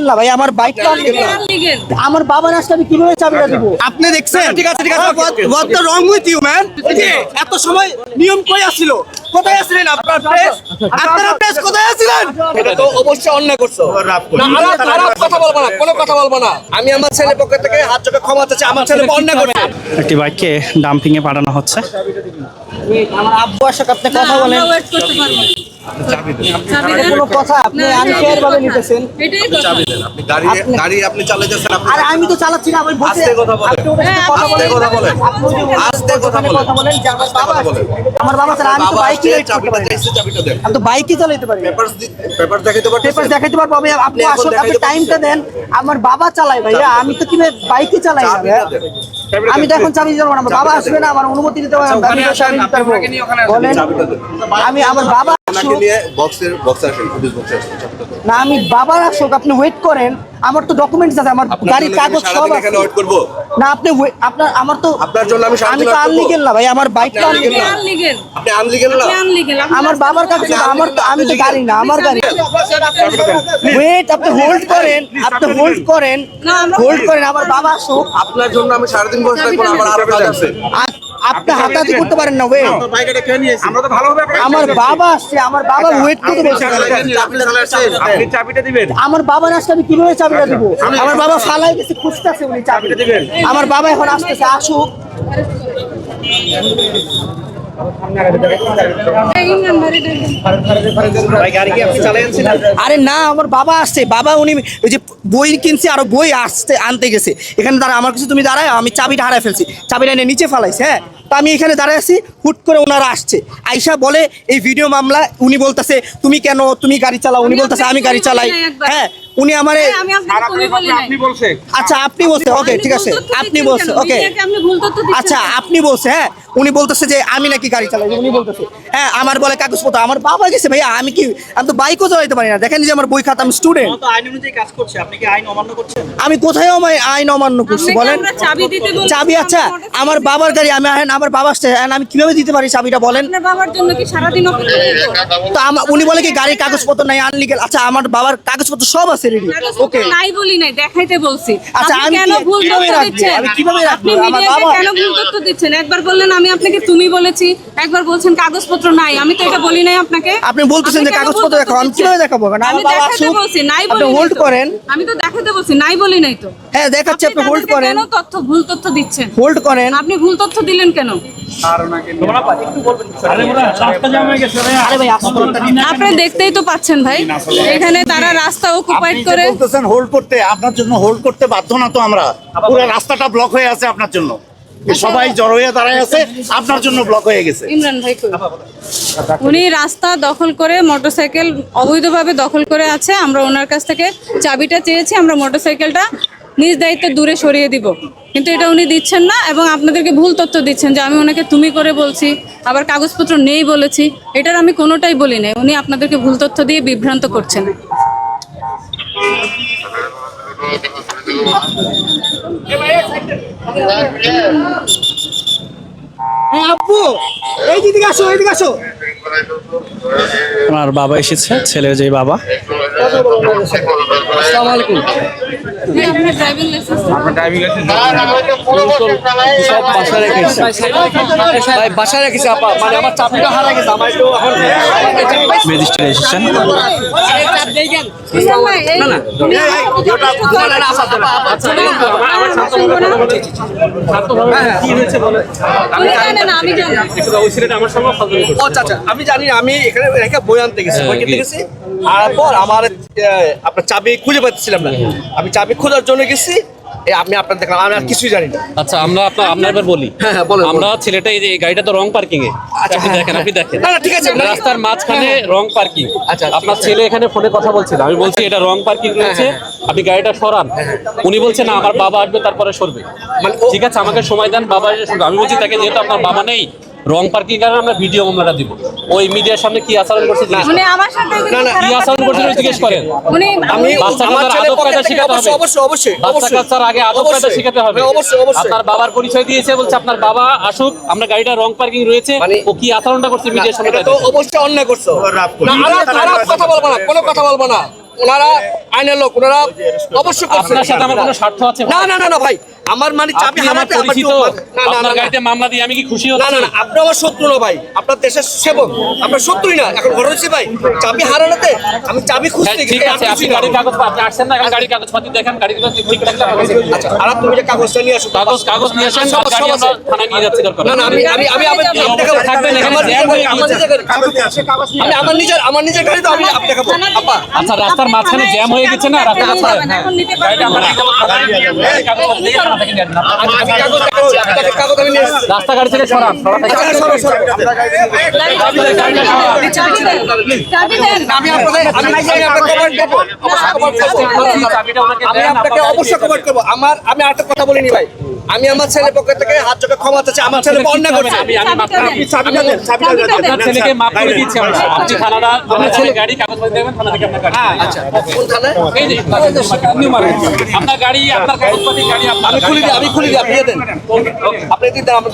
না ভাই, আমার বাইকটা আনলিগেল। আমার বাবার আসলে আমি কিভাবে চাবিটা দিব? আপনি দেখছেন? ঠিক আছে what the wrong with you man? এত সময় নিয়ম কই আছিল? কোথায় আছিলেন আপনার প্রেস? আপনার প্রেস কোথায় আছিলেন? এটা তো অবশ্যই অন্যায় করছো। না খারাপ কথা বলবো না, কোনো কথা বলবো না। আমি আমার ছেলের পক্ষ থেকে হাত জোড়ে ক্ষমা চাচ্ছি, আমার ছেলে অন্যায় করছে। একটি বাইককে ডাম্পিং এ পাঠানো হচ্ছে। আমার আব্বু আসলে আপনি কথা বলেন, কোনো কথা আপনি আনফেয়ার ভাবে নিতেছেন। আপনি গাড়ি আপনি চালাচ্ছেন। আরে আমি তো চালাচ্ছি না, আমি বলছি আস্তে কথা বলেন, আস্তে কথা বলেন, আস্তে কথা বলেন। যে আমার বাবা আছে, আমার বাবা ছাড়া আমি তো বাইকই চাবিটা চাইছে, চাবিটা দেন। আমি তো বাইকই চালাতে পারি। পেপার দেখাইতে পারবেন? পেপার দেখাইতে পারবো আমি। আপনি আসলে আপনি টাইমটা দেন। আমার বাবা চালায় ভাইয়া, আমি তো কিভাবে বাইকই চালাই না ভাইয়া। আমি তো এখন চাবি দিতে পারবো না, আমার বাবা আসবে না, আমার অনুমতি দিতে হবে, আমি তো চাবি দিতে পারবো। বলেন আমি আমার বাবা না, আমি বাবার আসুক, আপনি ওয়েট করেন। আমার তো ডকুমেন্টস আছে, আমার গাড়ির কাগজ সব আছে। না আপনি আপনার আমার তো আপনার জন্য আমি তো আনলিগেল না ভাই, আমার বাইকটা আনলিগেল। আপনি আনলিগেল না? আমার বাবার কাছে আমার তো, আমি তো গাড়ি না, আমার গাড়ি। ওয়েট, আপনি হোল্ড করেন, আপনি হোল্ড করেন, হোল্ড করেন। আমার বাবা আসুক। আপনার জন্য আমি সারাদিন বসে থাকবো না, আমার আরো কাজ আছে। আপনি হাতাহাতি করতে পারেন না। ওয়েট, আমার বাবা আসছে, আমার বাবা ওয়েট করতে বলছে। আপনি চাবিটা দিবেন। আমার বাবার আসলে আমি কিভাবে চাবিটা দিব? আমার বাবা ফালাই গেছে, খুঁজতেছে উনি চাবিটা দিবেন। আমার বাবা এখন আসতেছে, আসুক। আরে না, আমার বাবা আসছে, বাবা উনি ওই যে বই কিনছে, আরো বই আসতে আনতে গেছে। এখানে দাঁড়া, আমার কাছে তুমি দাঁড়ায়, আমি চাবিটা হারাই ফেলছি, চাবিটা এনে নিচে ফেলাইছে। হ্যাঁ, তো আমি এখানে দাঁড়ায় আছি, হুট করে ওনারা আসছে, আইসা বলে এই ভিডিও মামলা। উনি বলতেছে তুমি কেন, তুমি গাড়ি চালাও, উনি বলতেছে আমি গাড়ি চালাই। হ্যাঁ, উনি আমারে আচ্ছা আপনি বলছে, ওকে ঠিক আছে, আপনি বলছে, ওকে আচ্ছা আপনি বলছে। হ্যাঁ, উনি বলতেছে যে আমি নাকি গাড়ি চালাই, উনি বলতেছে। হ্যাঁ, আমার বলে কাগজপত্র, আমার বাবা গেছে ভাইয়া, আমি কি, আমি তো বাইকও চালাতে পারি না। দেখেন যে আমার বই খাতা, আমি স্টুডেন্ট। আমি কোথায় আইন অমান্য করছি বলেন? চাবি আচ্ছা আমার বাবার গাড়ি, আমি আমার বাবা আসছে, আমি কিভাবে দিতে পারি চাবিটা বলেন? তো উনি বলে কি গাড়ির কাগজপত্র নাই, আনলিগেল। আচ্ছা আমার বাবার কাগজপত্র সব আছে রেডি, ওকে নাই বলি নাই, দেখাইতে বলছি। আচ্ছা আমি কেন ভুল তথ্য দিচ্ছেন? আমি কিভাবে রাখবো? আপনি আমার মিডিয়াতে বাবা কেন ভুল তথ্য দিচ্ছেন? একবার বললেন আমি আপনাকে তুমি বলেছি, একবার বলছেন কাগজপত্র নাই। আমি তো এটা বলি নাই আপনাকে। আপনি বলতেছেন যে কাগজপত্র দেখাও, আমি কিভাবে দেখাবো? আমি দেখাতে বলছি, নাই বলি। আপনি হোল্ড করেন। আমি তো দেখাতে বলছি, নাই বলি নাই তো। হ্যাঁ দেখাচ্ছি, আপনি হোল্ড করেন। কেন ভুল তথ্য দিচ্ছেন? হোল্ড করেন। আপনি ভুল তথ্য দিলেন কেন? আপনি দেখতেই তো পাচ্ছেন ভাই, এখানে তারা রাস্তা অকুপাইড করে বলতেছেন হোল্ড করতে, আপনার জন্য হোল্ড করতে বাধ্য না তো আমরা। পুরো রাস্তাটা ব্লক হয়ে আছে আপনার জন্য, সবাই জড়ো হয়ে দাঁড়ায় আছে, আপনার জন্য ব্লক হয়ে গেছে। ইমরান ভাই কই? উনি রাস্তা দখল করে, মোটরসাইকেল অবৈধভাবে দখল করে আছে। আমরা ওনার কাছ থেকে চাবিটা চেয়েছি, আমরা মোটরসাইকেলটা নিজ দায়িত্বে দূরে সরিয়ে দিব, কিন্তু এটা উনি দিচ্ছেন না এবং আপনাদেরকে ভুল তথ্য দিচ্ছেন যে আমি ওনাকে তুমি করে বলছি, আবার কাগজপত্র নেই বলেছি। এটার আমি কোনোটাই বলি নাই। উনি আপনাদেরকে ভুল তথ্য দিয়ে বিভ্রান্ত করছেন। আপু এই দিকে আসো, এইদিকে আসো। আমার বাবা এসেছে, ছেলে যে বাবা। আসসালামু আলাইকুম। আপনার ড্রাইভিং লাইসেন্স সব বাসায় রেখেছি ভাই, বাসায় রেখেছি আপা, মানে আমার চাবিটা হারা গেছে। আমার একটু এখন ম্যাজিস্ট্রেট এসেছেন। আমি জানি না, আমি এখানে রেখে বই আনতে গেছি, বই কিনতে গেছি। আর পর আমার আপনার চাবি খুঁজে পাচ্ছিলাম না, আমি চাবি খোঁজার জন্য গেছি। আমি আপনার দেখলাম, আমি আর কিছুই জানি না। আচ্ছা আমরা আপনার এবার বলি। হ্যাঁ বলেন। আমরা ছেলেটা এই যে গাড়িটা তো রং পার্কিং এ। আপনি দেখেন, আপনি দেখেন। না ঠিক আছে, রাস্তার মাঝখানে রং পার্কিং। আচ্ছা, আপনার ছেলে এখানে ফোনে কথা বলছিল, আমি বলছি এটা রং পার্কিং রয়েছে, আপনি গাড়িটা সরান। উনি বলছে না আমার বাবা আসবে তারপরে সরবে। ঠিক আছে আমাকে সময় দেন, বাবা এসে সরবে। আমি বলছি তাকে যেহেতু আপনার বাবা নেই, রং পার্কিং কারণে আমরা ভিডিও মামলাটা দিব। ওই মিডিয়ার সামনে কি আচরণ করছে উনি আমার সাথে কি আচরণ করছে জিজ্ঞেস করেন। উনি আমি বাচ্চাদের আদব কায়দা শেখাতে হবে। অবশ্যই বাচ্চা কাচ্চার আগে আদব কায়দা শেখাতে হবে। আপনার বাবার পরিচয় দিয়েছে, বলছে আপনার বাবা আসুক, আমরা গাড়িটা রং পার্কিং রয়েছে। ও কি আচরণটা করছে মিডিয়ার সামনে, তো অবশ্যই অন্যায় করছো। না খারাপ কথা বলবো না, কোনো কথা বলবো না। ওনারা আইনের লোক, ওনারা অবশ্যই করছে। আপনার সাথে আমার কোনো স্বার্থ আছে? না না না না ভাই, আমার মানে চাবি আপনি আমার হারাতে আমার পরিচিত, না না আপনার না গাড়িতে মামলা দিয়ে আমি কি খুশি না হচ্ছি? না না, আপনি আমার শত্রু না ভাই, আপনার দেশের সেবক, আপনার শত্রুই না। এখন ঘটনা হচ্ছে ভাই, চাবি হারানোতে আমি চাবি হ্যাঁ, খুঁজতে ঠিক আছে, আপনি গাড়ির কাগজপত্র আসছেন না, এখন গাড়ির কাগজপাতি দেখেন, গাড়ির কাগজ ঠিক থাকলে আমাকে দিন। আচ্ছা, আর তুমি যে কাগজটা নিয়ে আসো, কাগজ নিয়ে আসেন, সব গাড়ি আছে। আমরা থানায় নিয়ে যাচ্ছি দরকার না না, হলে। আমি এই অবস্থায় থাকবেন এখানে, জ্যাম হয়ে গিয়েছে। আমি আমার নিজের গাড়ি তো আমি আপনি দেখাবো আপা। আচ্ছা, রাস্তার মাঝখানে জ্যাম হয়ে গেছে না, রাস্তার মাঝখানে এখন নিতে গাড়িটা আমরা পারবেন নিয়ে যাবো, কাগজ দিয়ে থানা থেকে নিয়ে আসবেন। আমি কাগজ দেখাবো, আপনাকে কাগজ আমি নিয়ে এসেছি। রাস্তা গাড়ি থেকে সরান, সরা থেকে আচ্ছা, সরো, সরো। আমি আপনাকে কভার দেবো, চাবিটা ওনাকে আমি দেন, আপনাকে আপনার অবশ্যই কভার করবো। আমি আরেকটা কথা বলিনি ভাই, আমি আমার ছেলের পক্ষ থেকে হাত চোখে ক্ষমা চাচ্ছি, আমার ছেলে অন্যায় করছে। আমি মাফ করে দিচ্ছি। চাবিটা দেন, চাবিটা দেন। আপনার ছেলেকে মাফ করে দিচ্ছি আমরা। আপনি থানাটা, আপনার ছেলে গাড়ি কাগজপত্র দেবেন, থানা থেকে আপনার গাড়ি। আচ্ছা, কোন থানায়? এই যে নিউ মার্কেট। আপনার গাড়ি, আপনার কাগজপত্র গাড়ি আপনার আমি খুলে দিই, আপনি দিয়ে দেন, আপনি দিয়ে দেন, আমার